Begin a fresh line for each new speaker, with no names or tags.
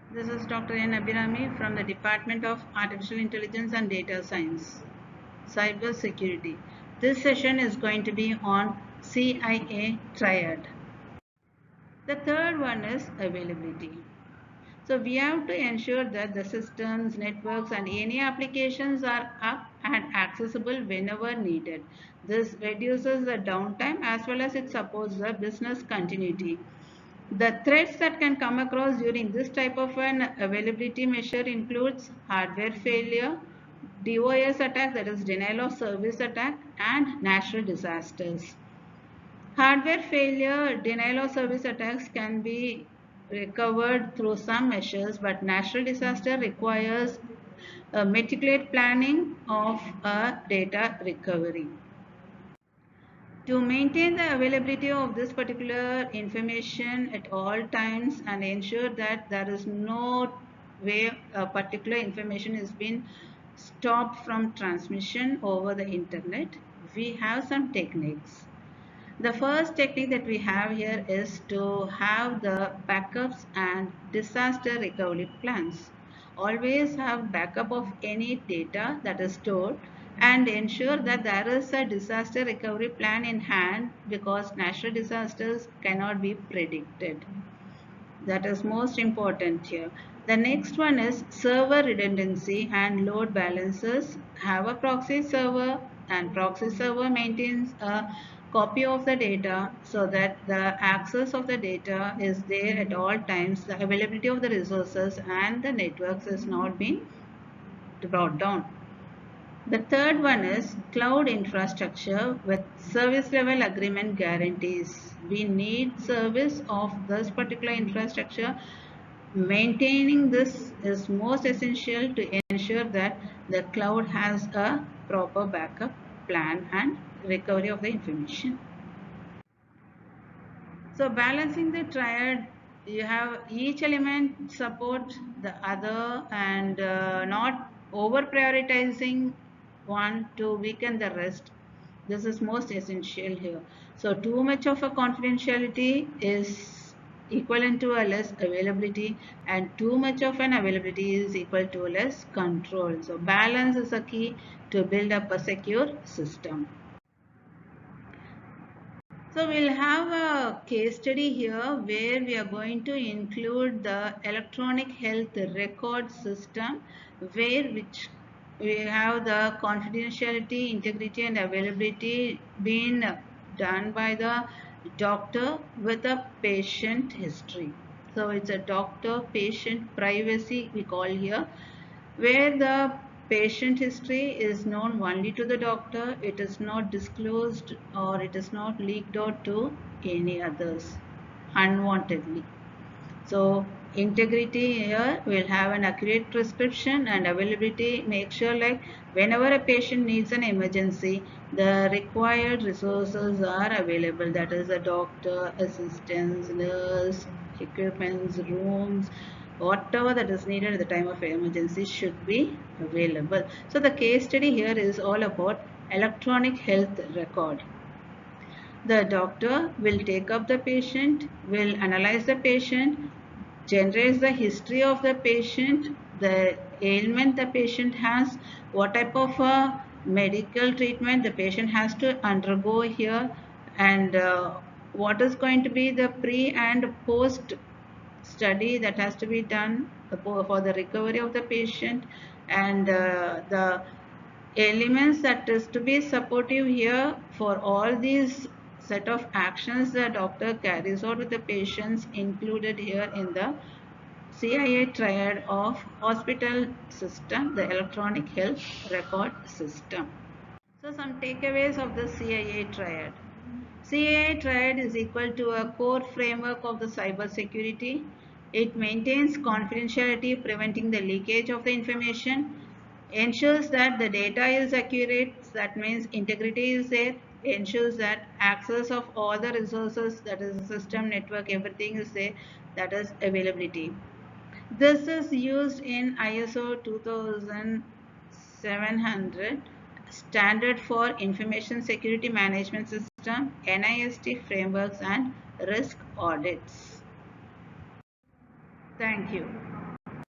This is Dr. Abirami from the Department of Artificial Intelligence and Data Science, Cybersecurity. This session is going to be on CIA Triad. The third one is availability. So we have to ensure that the systems, networks and any applications are up and accessible whenever needed. This reduces the downtime as well as it supports the business continuity. The threats that can come across during this type of an availability measure includes hardware failure, DOS attack, that is denial of service attack, and natural disasters. Hardware failure, denial of service attacks can be recovered through some measures, but natural disaster requires a meticulous planning of a data recovery. To maintain the availability of this particular information at all times and ensure that there is no way a particular information is being stopped from transmission over the internet, we have some techniques. The first technique that we have here is to have the backups and disaster recovery plans. Always have backup of any data that is stored and ensure that there is a disaster recovery plan in hand because natural disasters cannot be predicted. That is most important here. The next one is server redundancy and load balancers. Have a proxy server and proxy server maintains a copy of the data so that the access of the data is there at all times. The availability of the resources and the networks is not being brought down. The third one is cloud infrastructure with service level agreement guarantees. We need service of this particular infrastructure. Maintaining this is most essential to ensure that the cloud has a proper backup plan and recovery of the information. So balancing the triad, you have each element support the other and not over prioritizing one to weaken the rest. This is most essential here. So too much of a confidentiality is equivalent to a less availability and too much of an availability is equal to less control. So balance is a key to build up a secure system. So we'll have a case study here where we are going to include the electronic health record system which we have the confidentiality, integrity and availability being done by the doctor with a patient history. So it's a doctor patient privacy we call here, where the patient history is known only to the doctor, it is not disclosed or it is not leaked out to any others unwantedly. So integrity here will have an accurate prescription and availability. Make sure like whenever a patient needs an emergency, the required resources are available. That is a doctor, assistants, nurse, equipments, rooms, whatever that is needed at the time of emergency should be available. So the case study here is all about electronic health record. The doctor will take up the patient, will analyze the patient, generates the history of the patient, the ailment the patient has, what type of medical treatment the patient has to undergo here, and what is going to be the pre and post study that has to be done for the recovery of the patient, and the elements that is to be supportive here for all these set of actions the doctor carries out with the patients included here in the CIA Triad of hospital system, the electronic health record system. So some takeaways of the CIA Triad. CIA Triad is equal to a core framework of the cybersecurity. It maintains confidentiality, preventing the leakage of the information, ensures that the data is accurate, that means integrity is there, ensures that access of all the resources, that is the system, network, everything is there, that is availability. This is used in ISO 2700 standard for information security management system, NIST frameworks and risk audits. Thank you.